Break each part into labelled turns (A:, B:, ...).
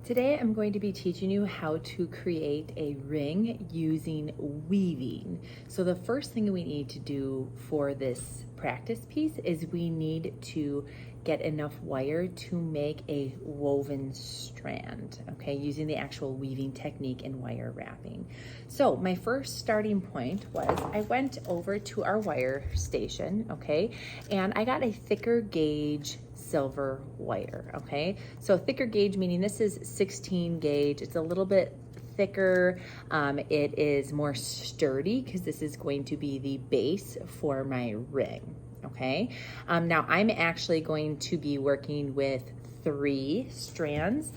A: Today I'm going to be teaching you how to create a ring using weaving. So the first thing we need to do for this practice piece is we need to get enough wire to make a woven strand, okay, using the actual weaving technique in wire wrapping. So my first starting point was I went over to our wire station, okay, and I got a thicker gauge silver wire, okay? So thicker gauge meaning this is 16 gauge. It's a little bit thicker. It is more sturdy because this is going to be the base for my ring, okay? Now I'm actually going to be working with 3 strands.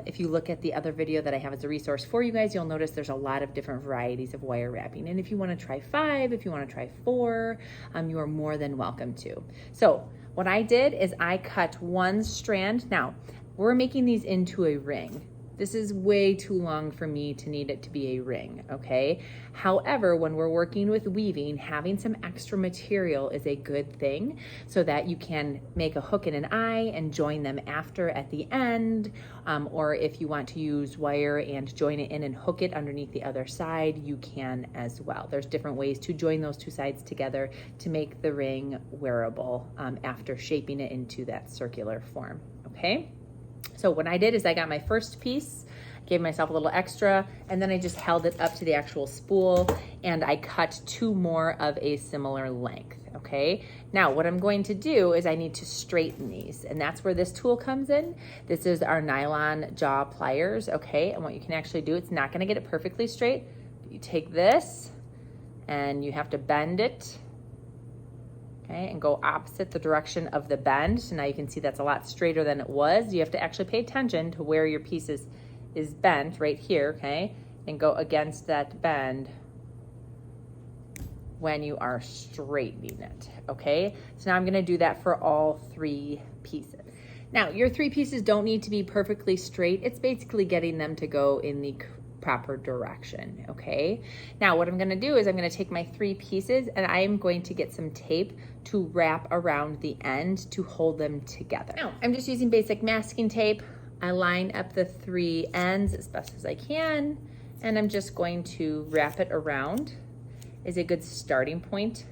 A: If you look at the other video that I have as a resource for you guys, you'll notice there's a lot of different varieties of wire wrapping. And if you want to try 5, if you want to try 4, you are more than welcome to. So what I did is I cut 1 strand. Now, we're making these into a ring. This is way too long for me to need it to be a ring, okay? However, when we're working with weaving, having some extra material is a good thing so that you can make a hook and an eye and join them after at the end, or if you want to use wire and join it in and hook it underneath the other side, you can as well. There's different ways to join those 2 sides together to make the ring wearable after shaping it into that circular form, okay? So what I did is I got my first piece, gave myself a little extra, and then I just held it up to the actual spool and I cut 2 more of a similar length, okay? Now what I'm going to do is I need to straighten these, and that's where this tool comes in. This is our nylon jaw pliers, okay? And what you can actually do, it's not gonna get it perfectly straight, but you take this and you have to bend it, okay, and go opposite the direction of the bend. So now you can see that's a lot straighter than it was. You have to actually pay attention to where your piece is bent right here, okay, and go against that bend when you are straightening it, okay? So now I'm gonna do that for all 3 pieces. Now, your 3 pieces don't need to be perfectly straight. It's basically getting them to go in the proper direction, okay? Now what I'm gonna do is I'm gonna take my 3 pieces and I am going to get some tape to wrap around the end to hold them together. Now, I'm just using basic masking tape. I line up the 3 ends as best as I can, and I'm just going to wrap it around as a good starting point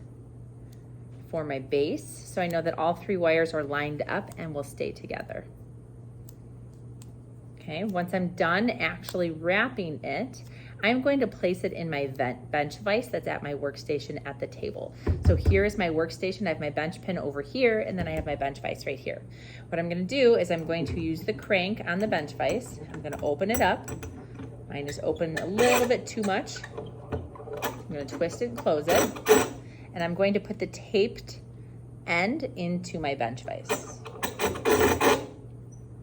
A: for my base. So I know that all 3 wires are lined up and will stay together. Okay, once I'm done actually wrapping it, I'm going to place it in my bench vise that's at my workstation at the table. So here is my workstation. I have my bench pin over here, and then I have my bench vise right here. What I'm gonna do is I'm going to use the crank on the bench vise. I'm gonna open it up. Mine is open a little bit too much. I'm gonna twist it and close it. And I'm going to put the taped end into my bench vise.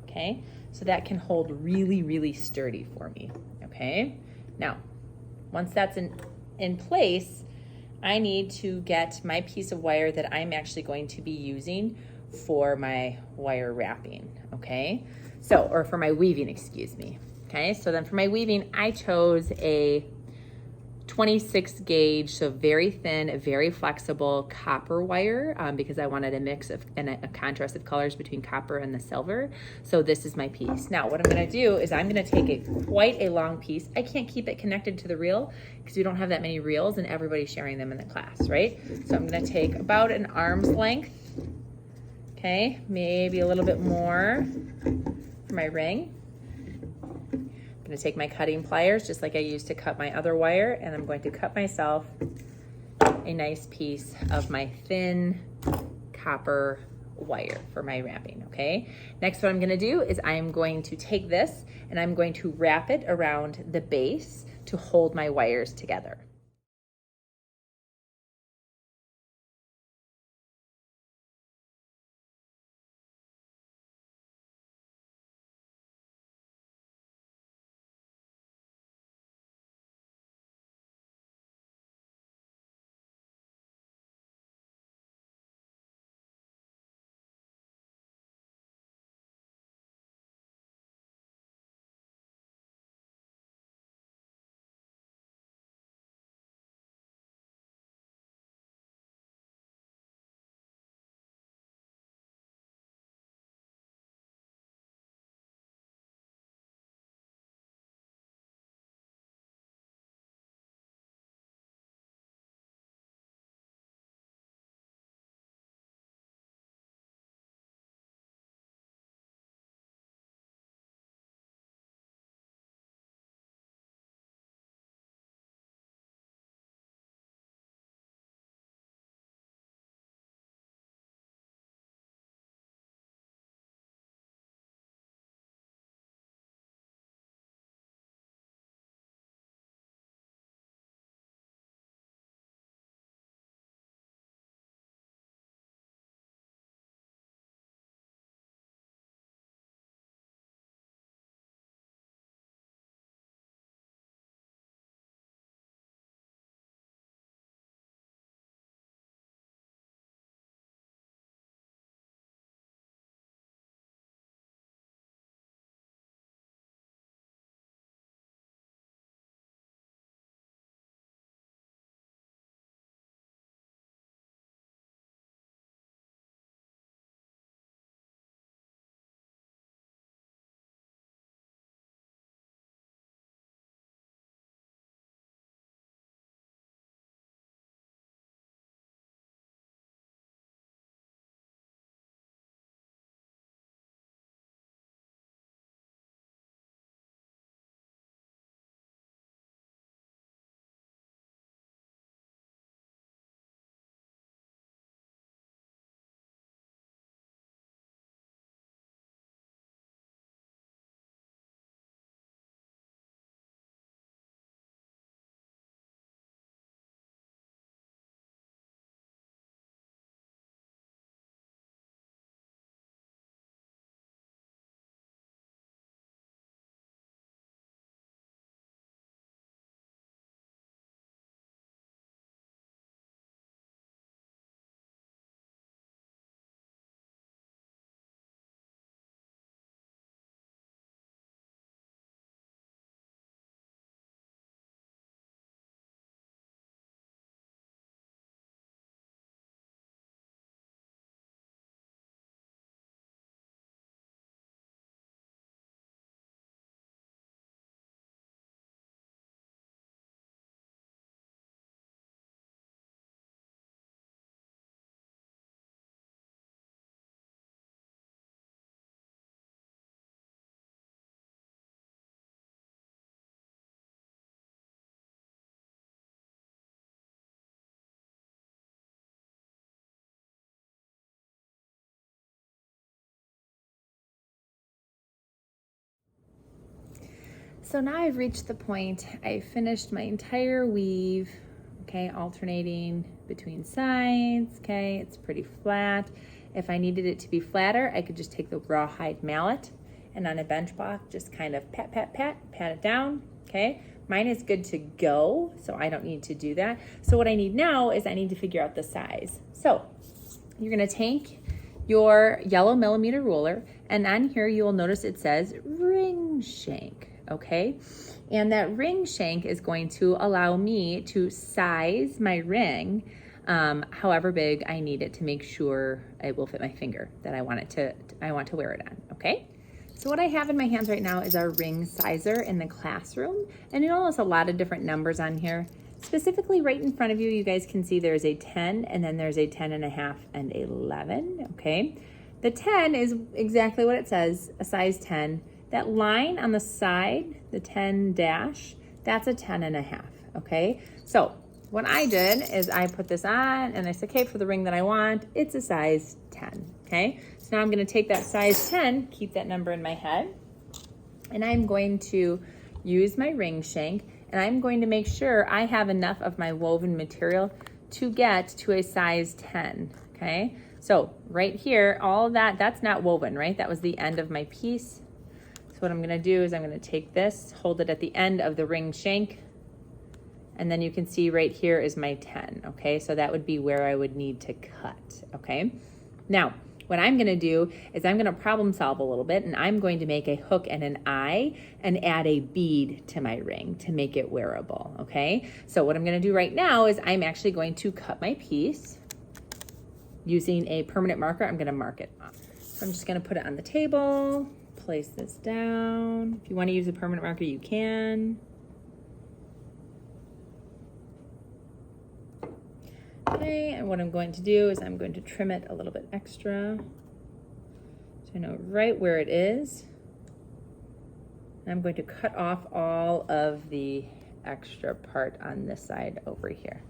A: Okay? So that can hold really, really sturdy for me, okay? Now, once that's in place, I need to get my piece of wire that I'm actually going to be using for my wire wrapping, okay? So, or for my weaving, excuse me, okay? So then for my weaving, I chose a 26 gauge, so very thin, very flexible copper wire because I wanted a mix of and a contrast of colors between copper and the silver. So this is my piece. Now what I'm gonna do is I'm gonna take quite a long piece. I can't keep it connected to the reel because we don't have that many reels and everybody's sharing them in the class, right? So I'm gonna take about an arm's length, okay? Maybe a little bit more for my ring. I'm gonna take my cutting pliers, just like I used to cut my other wire, and I'm going to cut myself a nice piece of my thin copper wire for my wrapping, okay? Next, what I'm gonna do is I'm going to take this and I'm going to wrap it around the base to hold my wires together. So now I've reached the point, I finished my entire weave, okay, alternating between sides, okay, it's pretty flat. If I needed it to be flatter, I could just take the rawhide mallet and on a bench block, just kind of pat, pat, pat, pat it down, okay? Mine is good to go, so I don't need to do that. So what I need now is I need to figure out the size. So you're gonna take your yellow millimeter ruler, and on here you will notice it says ring shank, okay? And that ring shank is going to allow me to size my ring however big I need it to make sure it will fit my finger that I want to wear it on, okay? So what I have in my hands right now is our ring sizer in the classroom, and you'll notice a lot of different numbers on here. Specifically right in front of you, you guys can see there's a 10 and then there's a 10.5 and 11, okay? The 10 is exactly what it says, a size 10. That line on the side, the 10 dash, that's a 10.5, okay? So what I did is I put this on and I said, okay, for the ring that I want, it's a size 10, okay? So now I'm gonna take that size 10, keep that number in my head, and I'm going to use my ring shank, and I'm going to make sure I have enough of my woven material to get to a size 10, okay? So right here, all of that, that's not woven, right? That was the end of my piece. So what I'm gonna do is I'm gonna take this, hold it at the end of the ring shank, and then you can see right here is my 10, okay? So that would be where I would need to cut, okay? Now, what I'm gonna do is I'm gonna problem solve a little bit, and I'm going to make a hook and an eye and add a bead to my ring to make it wearable, okay? So what I'm gonna do right now is I'm actually going to cut my piece using a permanent marker. I'm gonna mark it off. So I'm just gonna put it on the table, place this down. If you wanna use a permanent marker, you can. Okay, and what I'm going to do is I'm going to trim it a little bit extra so I know right where it is. And I'm going to cut off all of the extra part on this side over here.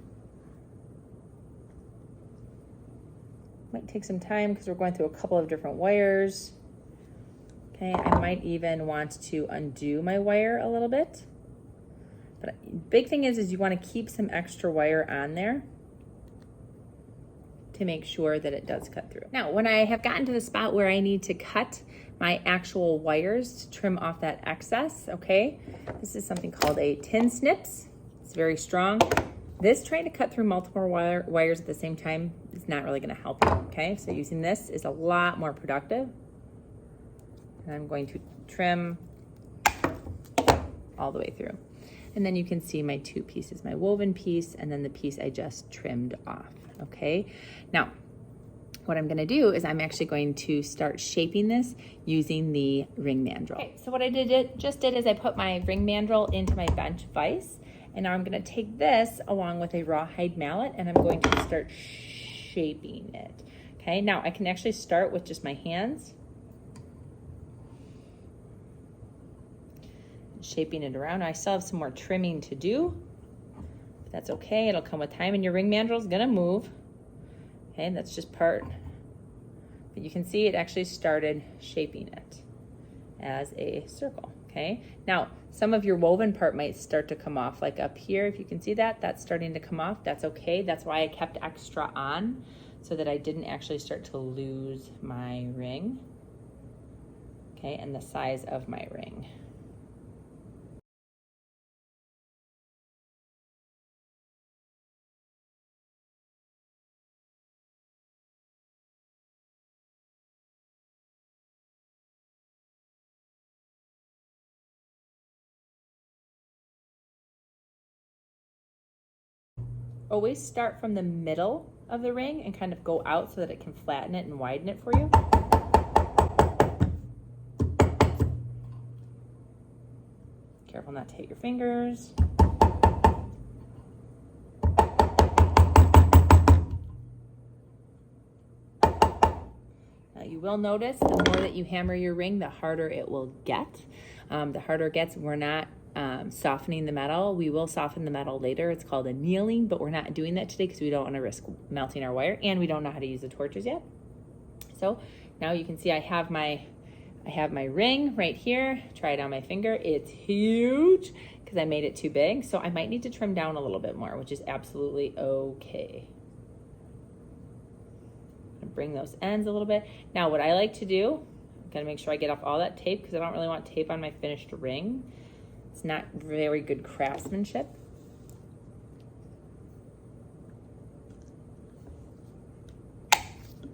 A: Might take some time because we're going through a couple of different wires. Okay, I might even want to undo my wire a little bit. But big thing is you want to keep some extra wire on there to make sure that it does cut through. Now, when I have gotten to the spot where I need to cut my actual wires to trim off that excess, okay, this is something called a tin snips. It's very strong. This trying to cut through multiple wires at the same time is not really gonna help you, okay? So using this is a lot more productive. And I'm going to trim all the way through. And then you can see my two pieces, my woven piece and then the piece I just trimmed off. Okay, now what I'm gonna do is I'm actually going to start shaping this using the ring mandrel. Okay, so what I just did is I put my ring mandrel into my bench vise, and now I'm gonna take this along with a rawhide mallet and I'm going to start shaping it. Okay, now I can actually start with just my hands, shaping it around. I still have some more trimming to do. That's okay, it'll come with time, and your ring mandrel is gonna move. Okay, that's just part. But you can see it actually started shaping it as a circle, okay? Now, some of your woven part might start to come off, like up here, if you can see that, that's starting to come off. That's okay, that's why I kept extra on, so that I didn't actually start to lose my ring, okay, and the size of my ring. Always start from the middle of the ring and kind of go out so that it can flatten it and widen it for you. Careful not to hit your fingers. Now you will notice the more that you hammer your ring, the harder it will get. The harder it gets, we're not softening the metal. We will soften the metal later. It's called annealing, but we're not doing that today because we don't want to risk melting our wire, and we don't know how to use the torches yet. So now you can see I I have my ring right here. Try it on my finger. It's huge because I made it too big. So I might need to trim down a little bit more, which is absolutely okay. Bring those ends a little bit. Now what I like to do, I'm gonna make sure I get off all that tape because I don't really want tape on my finished ring. It's not very good craftsmanship.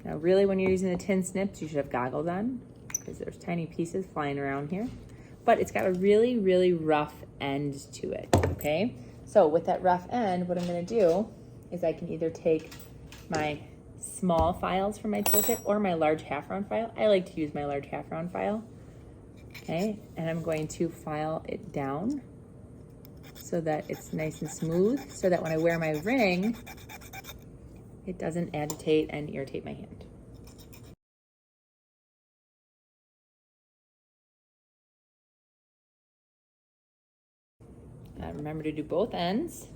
A: Now really when you're using the tin snips, you should have goggles on because there's tiny pieces flying around here. But it's got a really, really rough end to it, okay? So with that rough end, what I'm gonna do is I can either take my small files from my toolkit or my large half round file. I like to use my large half round file, okay? And I'm going to file it down so that it's nice and smooth, so that when I wear my ring, it doesn't agitate and irritate my hand. Remember to do both ends.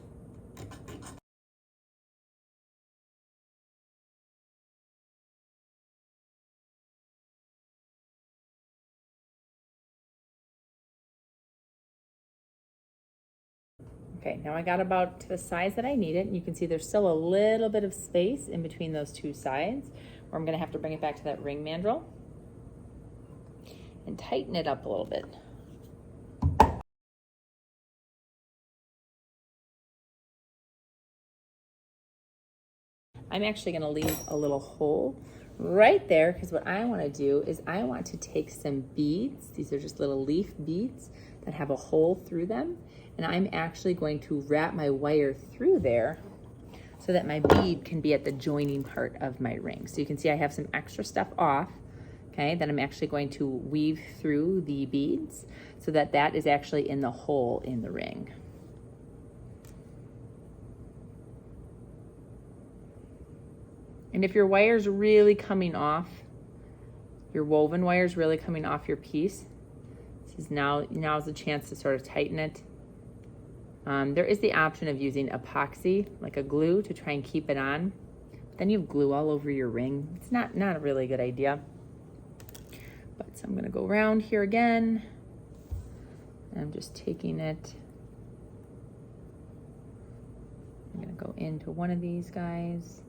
A: Okay, now I got about to the size that I need it, and you can see there's still a little bit of space in between those two sides, where I'm gonna have to bring it back to that ring mandrel and tighten it up a little bit. I'm actually gonna leave a little hole right there because what I wanna do is I want to take some beads. These are just little leaf beads that have a hole through them. And I'm actually going to wrap my wire through there so that my bead can be at the joining part of my ring. So you can see I have some extra stuff off, okay, that I'm actually going to weave through the beads so that that is actually in the hole in the ring. And if your wire's really coming off, your woven wire's really coming off your piece, this is now's the chance to sort of tighten it. There is the option of using epoxy, like a glue, to try and keep it on. But then you have glue all over your ring. It's not a really good idea. But so I'm gonna go around here again. And I'm just taking it. I'm gonna go into one of these guys.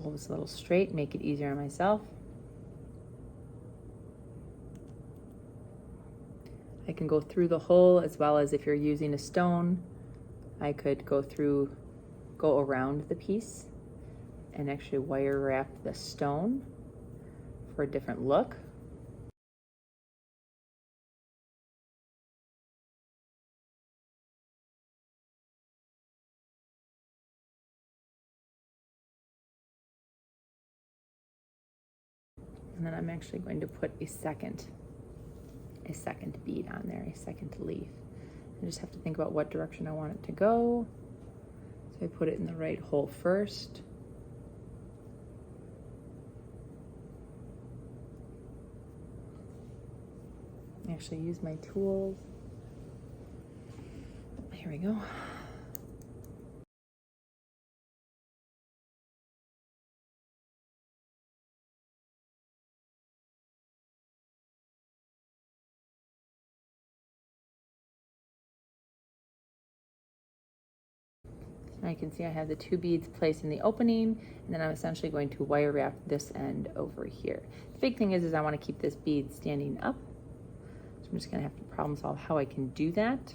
A: Pull this a little straight, make it easier on myself. I can go through the hole, as well as if you're using a stone, I could go around the piece and actually wire wrap the stone for a different look. And then I'm actually going to put a second bead on there, a second leaf. I just have to think about what direction I want it to go. So I put it in the right hole first. Actually use my tools. Here we go. Now you can see I have the two beads placed in the opening, and then I'm essentially going to wire wrap this end over here. The big thing is I want to keep this bead standing up. So I'm just gonna have to problem solve how I can do that.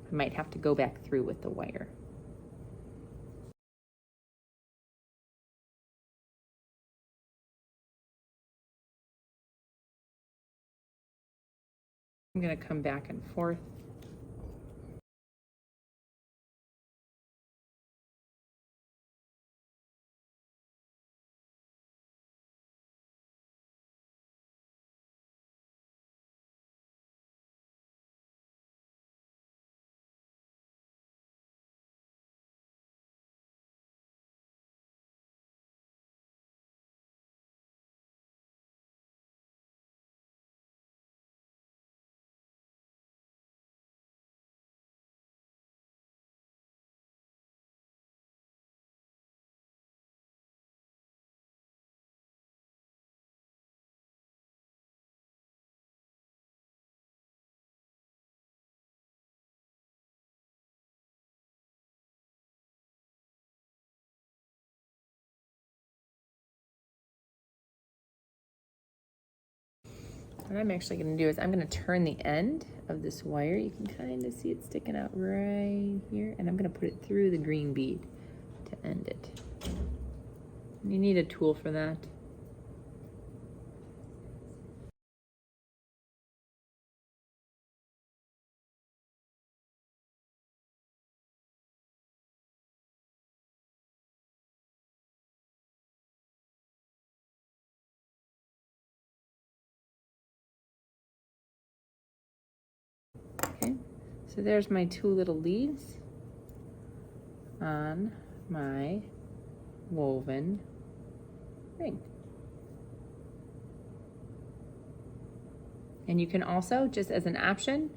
A: I might have to go back through with the wire. I'm gonna come back and forth. What I'm actually going to do is I'm going to turn the end of this wire. You can kind of see it sticking out right here, and I'm going to put it through the green bead to end it. You need a tool for that. Okay, so there's my two little leaves on my woven ring. And you can also, just as an option,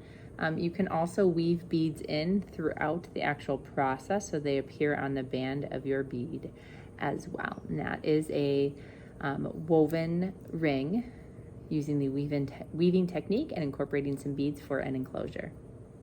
A: you can also weave beads in throughout the actual process so they appear on the band of your bead as well. And that is a woven ring using the weaving technique and incorporating some beads for an enclosure.